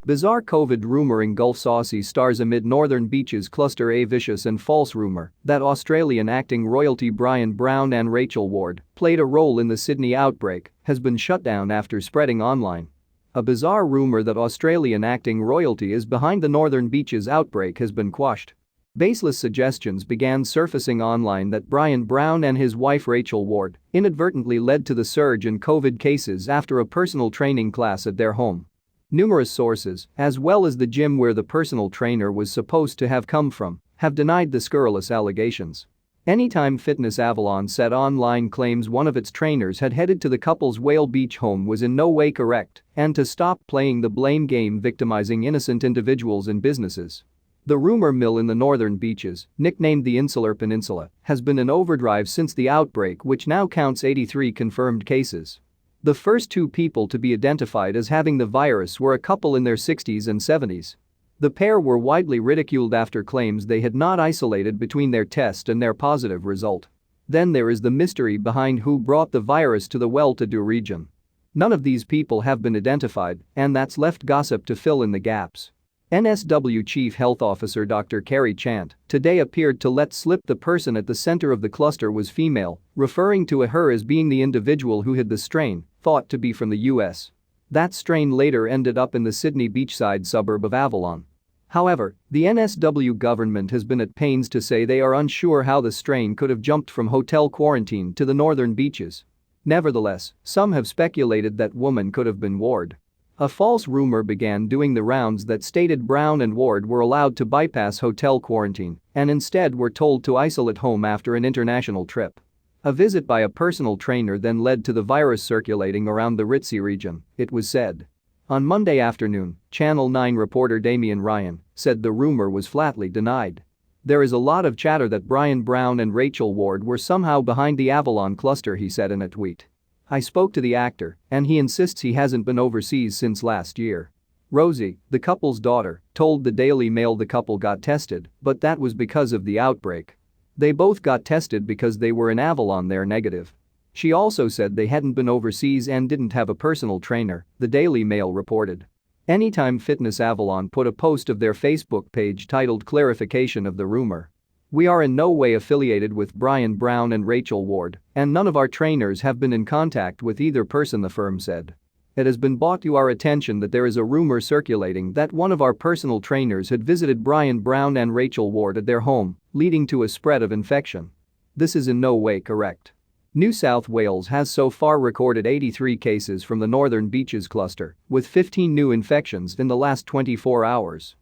Bizarre COVID rumour engulfs Aussie stars amid northern beaches cluster. A vicious and false rumour that Australian acting royalty Bryan Brown and Rachel Ward played a role in the Sydney outbreak has been shut down after spreading online. A bizarre rumour that Australian acting royalty is behind the northern beaches outbreak has been quashed. Baseless suggestions began surfacing online that Bryan Brown and his wife Rachel Ward inadvertently led to the surge in COVID cases after a personal training class at their home. Numerous sources, as well as the gym where the personal trainer was supposed to have come from, have denied the scurrilous allegations. Anytime Fitness Avalon said online claims one of its trainers had headed to the couple's Whale Beach home was in no way correct and to stop playing the blame game victimizing innocent individuals and businesses. The rumor mill in the northern beaches, nicknamed the insular peninsula, has been in overdrive since the outbreak, which now counts 83 confirmed cases. The first two people to be identified as having the virus were a couple in their 60s and 70s. The pair were widely ridiculed after claims they had not isolated between their test and their positive result. Then there is the mystery behind who brought the virus to the well-to-do region. None of these people have been identified, and that's left gossip to fill in the gaps. NSW Chief Health Officer Dr. Kerry Chant today appeared to let slip the person at the center of the cluster was female, referring to her as being the individual who had the strain, thought to be from the US. That strain later ended up in the Sydney beachside suburb of Avalon. However, the NSW government has been at pains to say they are unsure how the strain could have jumped from hotel quarantine to the northern beaches. Nevertheless, some have speculated that woman could have been Ward. A false rumor began doing the rounds that stated Brown and Ward were allowed to bypass hotel quarantine and instead were told to isolate home after an international trip. A visit by a personal trainer then led to the virus circulating around the Ritzy region, it was said. On Monday afternoon, Channel 9 reporter Damien Ryan said the rumor was flatly denied. There is a lot of chatter that Bryan Brown and Rachel Ward were somehow behind the Avalon cluster, he said in a tweet. I spoke to the actor, and he insists he hasn't been overseas since last year. Rosie, the couple's daughter, told the Daily Mail the couple got tested, but that was because of the outbreak. They both got tested because they were in Avalon, they're negative. She also said they hadn't been overseas and didn't have a personal trainer, the Daily Mail reported. Anytime Fitness Avalon put a post of their Facebook page titled Clarification of the Rumor. We are in no way affiliated with Bryan Brown and Rachel Ward, and none of our trainers have been in contact with either person, the firm said. It has been brought to our attention that there is a rumor circulating that one of our personal trainers had visited Bryan Brown and Rachel Ward at their home, leading to a spread of infection. This is in no way correct. New South Wales has so far recorded 83 cases from the northern beaches cluster, with 15 new infections in the last 24 hours.